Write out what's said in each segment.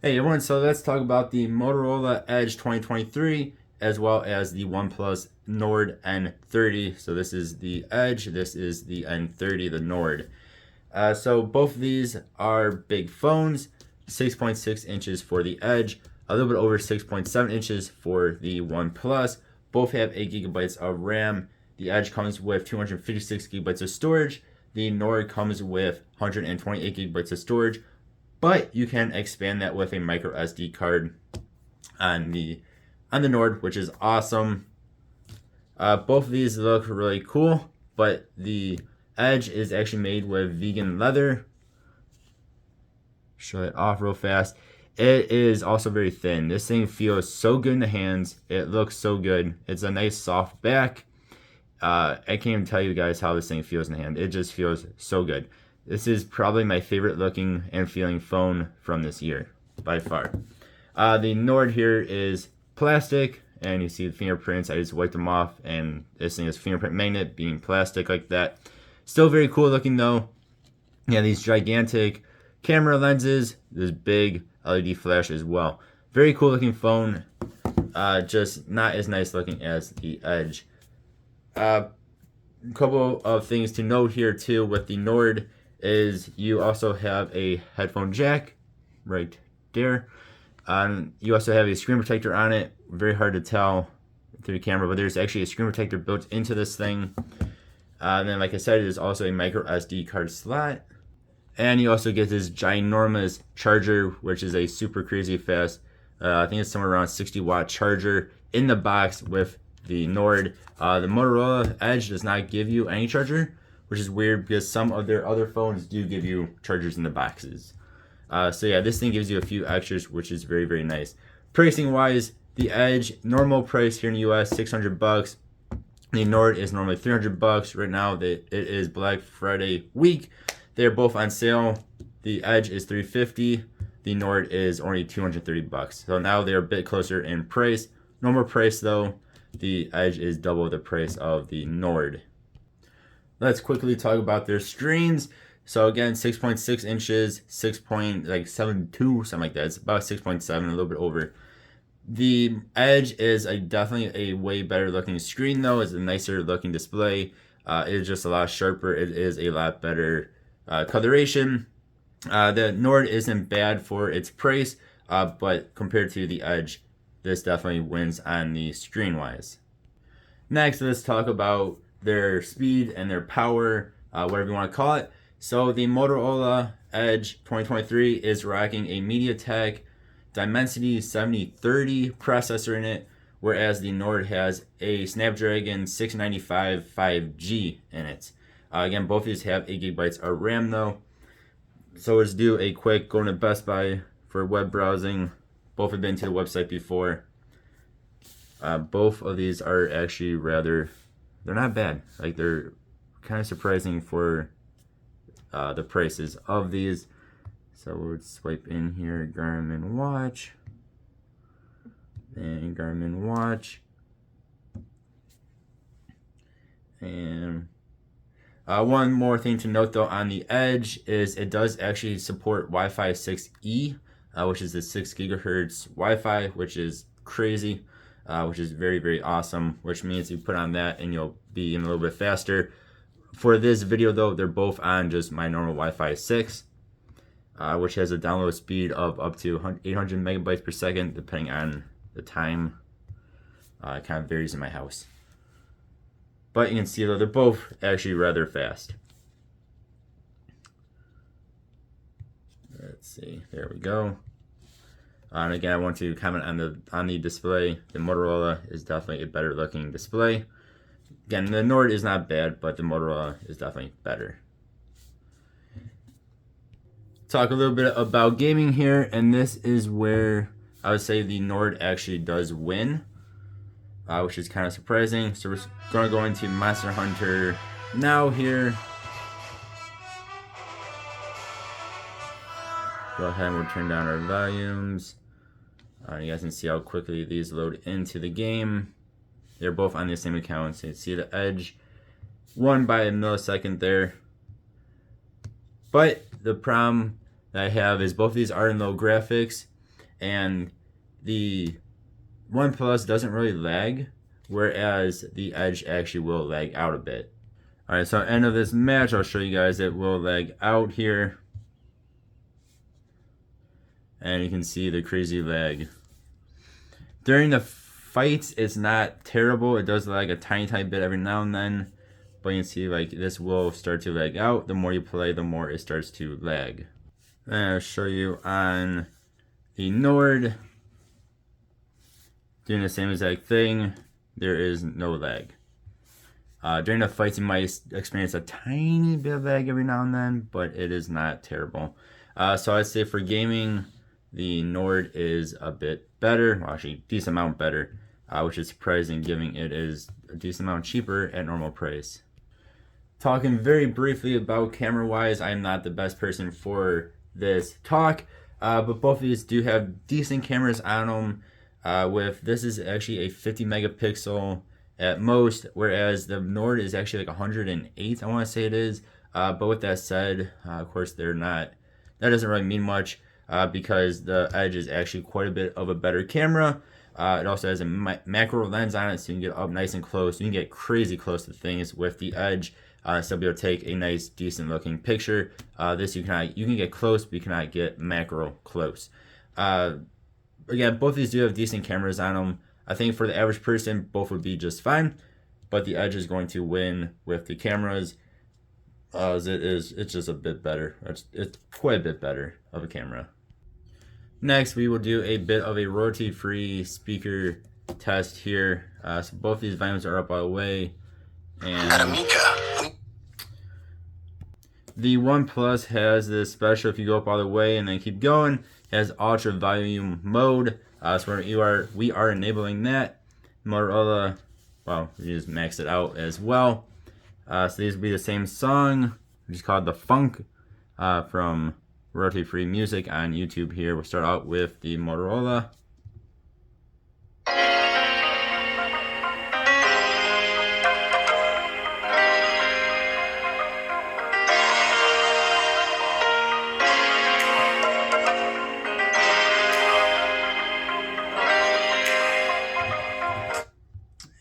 Hey everyone, so let's talk about the Motorola Edge 2023 as well as the OnePlus Nord N30. So this is the Edge, this is the N30, the Nord. So both of these are big phones, 6.6 inches for the Edge, a little bit over 6.7 inches for the OnePlus. Both have 8 gigabytes of RAM. The Edge comes with 256 gigabytes of storage. The Nord comes with 128 gigabytes of storage, but you can expand that with a micro SD card on the Nord, which is awesome. Both of these look really cool, but the Edge is actually made with vegan leather. Show it off real fast. It is also very thin. This thing feels so good in the hands. It looks so good. It's a nice soft back. I can't even tell you guys how this thing feels in the hand. It just feels so good. This is probably my favorite looking and feeling phone from this year, by far. The Nord here is plastic, and you see the fingerprints. I just wiped them off, and this thing is fingerprint magnet, being plastic like that. Still very cool looking though. Yeah, these gigantic camera lenses, this big LED flash as well. Very cool looking phone, just not as nice looking as the Edge. Couple of things to note here too with the Nord is you also have a headphone jack right there. You also have a screen protector on it. Very hard to tell through the camera, but there's actually a screen protector built into this thing. And then, like I said, there's also a micro SD card slot. And you also get this ginormous charger, which is a super crazy fast, I think it's somewhere around 60-watt charger in the box with the Nord. The Motorola Edge does not give you any charger, which is weird because some of their other phones do give you chargers in the boxes. So yeah, this thing gives you a few extras, which is very, very nice. Pricing wise, the Edge normal price here in the US $600. The Nord is normally $300. Right now, it is Black Friday week. They're both on sale. The Edge is $350. The Nord is only $230. So now they're a bit closer in price. Normal price though, the Edge is double the price of the Nord. Let's quickly talk about their screens. So again, 6.6 inches, 6.72, something like that. It's about 6.7, a little bit over. The Edge is definitely a way better looking screen though. It's a nicer looking display. It is just a lot sharper. It is a lot better coloration. The Nord isn't bad for its price, but compared to the Edge, this definitely wins on the screen wise. Next, let's talk about their speed and their power, whatever you want to call it. So the Motorola Edge 2023 is rocking a MediaTek Dimensity 7030 processor in it, whereas the Nord has a Snapdragon 695 5G in it. Again, both of these have 8 gigabytes of RAM though. So let's do a quick going to Best Buy for web browsing. Both have been to the website before. Both of these are actually they're not bad. Like, they're kind of surprising for the prices of these. So we'll swipe in here, Garmin watch, and Garmin watch, and one more thing to note though on the Edge is it does actually support Wi-Fi 6E, which is the 6 gigahertz Wi-Fi, which is crazy, which is very, very awesome, which means you put on that and you'll be even a little bit faster. For this video though, they're both on just my normal Wi-Fi 6, which has a download speed of up to 800 megabytes per second, depending on the time. It kind of varies in my house. But you can see though, they're both actually rather fast. Let's see, there we go. And again, I want to comment on the display. The Motorola is definitely a better looking display. Again, the Nord is not bad, but the Motorola is definitely better. Talk a little bit about gaming here, and this is where I would say the Nord actually does win, which is kind of surprising. So we're going to go into Monster Hunter now here. Go ahead and we'll turn down our volumes. You guys can see how quickly these load into the game. They're both on the same account, so you see the Edge won by a millisecond there. But the problem that I have is both of these are in low graphics. and the OnePlus doesn't really lag, whereas the Edge actually will lag out a bit. Alright, so end of this match, I'll show you guys it will lag out here. And you can see the crazy lag. During the fights, it's not terrible. It does lag a tiny bit every now and then. But you can see like this will start to lag out. The more you play, the more it starts to lag. And I'll show you on the Nord. Doing the same exact thing. There is no lag. During the fights, you might experience a tiny bit of lag every now and then, but it is not terrible. So I'd say for gaming, the Nord is a bit better, well, actually decent amount better, which is surprising given it is a decent amount cheaper at normal price. Talking very briefly about camera-wise, I'm not the best person for this talk, but both of these do have decent cameras on them. This is actually a 50 megapixel at most, whereas the Nord is actually like 108, I want to say it is. But with that said, of course they're not. That doesn't really mean much because the Edge is actually quite a bit of a better camera. It also has a macro lens on it, so you can get up nice and close. You can get crazy close to things with the Edge. So be able to take a nice, decent looking picture. This you can get close, but you cannot get macro close. Again, both of these do have decent cameras on them. I think for the average person, both would be just fine. But the Edge is going to win with the cameras. It's just a bit better. It's quite a bit better of a camera. Next, we will do a bit of a royalty-free speaker test here. So both these volumes are up all the way. And the OnePlus has this special, if you go up all the way and then keep going, has ultra volume mode. So we are enabling that. Motorola, well, we just maxed it out as well. So these will be the same song, which is called The Funk, from Royalty Free Music on YouTube here. We'll start out with the Motorola.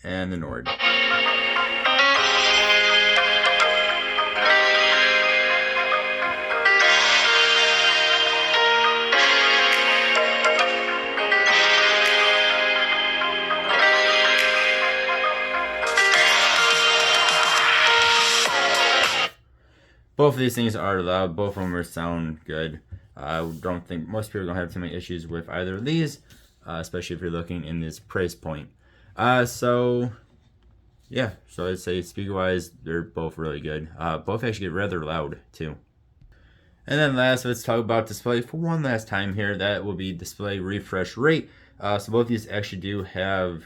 And the Nord. Both of these things are loud. Both of them sound good. I don't think most people don't have too many issues with either of these, especially if you're looking in this price point. So I'd say speaker-wise, they're both really good. Both actually get rather loud too. And then last, let's talk about display for one last time here. That will be display refresh rate. So both of these actually do have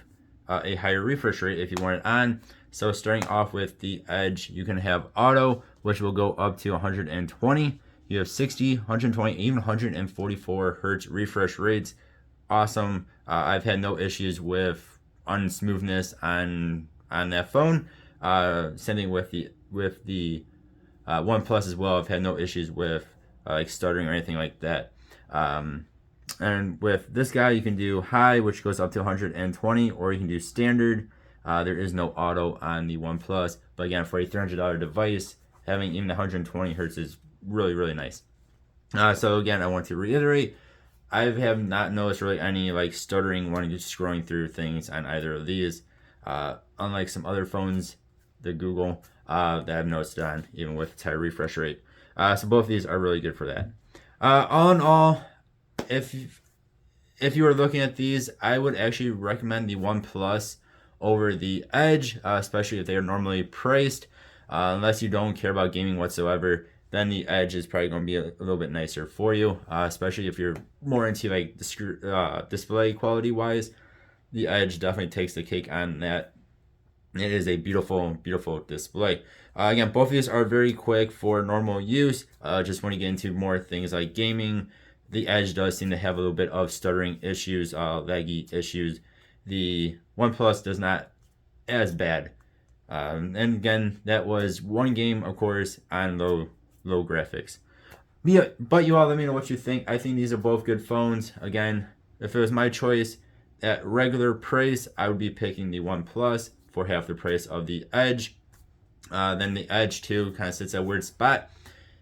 a higher refresh rate if you want it on. So starting off with the Edge, you can have auto, which will go up to 120. You have 60, 120, even 144 hertz refresh rates. Awesome. I've had no issues with unsmoothness on that phone. Same thing with the OnePlus as well. I've had no issues with like stuttering or anything like that. And with this guy, you can do high, which goes up to 120, or you can do standard. There is no auto on the OnePlus, but again, for a $300 device, having even the 120 hertz is really, really nice. So again, I want to reiterate, I have not noticed really any like stuttering when you're scrolling through things on either of these. Unlike some other phones, the Google, that I've noticed on, even with its high refresh rate. So both of these are really good for that. All in all, if you are looking at these, I would actually recommend the OnePlus over the Edge, especially if they are normally priced. Unless you don't care about gaming whatsoever, then the Edge is probably going to be a little bit nicer for you, especially if you're more into like display quality wise. The Edge definitely takes the cake on that. It is a beautiful, beautiful display. Again, both of these are very quick for normal use. Just when you get into more things like gaming, the Edge does seem to have a little bit of stuttering issues, laggy issues. The OnePlus does not as bad. And again, that was one game, of course, on low graphics. But you all let me know what you think. I think these are both good phones. Again, if it was my choice at regular price, I would be picking the OnePlus for half the price of the Edge. Then the Edge too kind of sits at a weird spot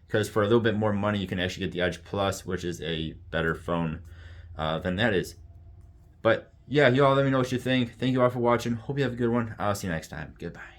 because for a little bit more money you can actually get the Edge Plus, which is a better phone than that is. But yeah, you all let me know what you think. Thank you all for watching. Hope you have a good one. I'll see you next time. Goodbye.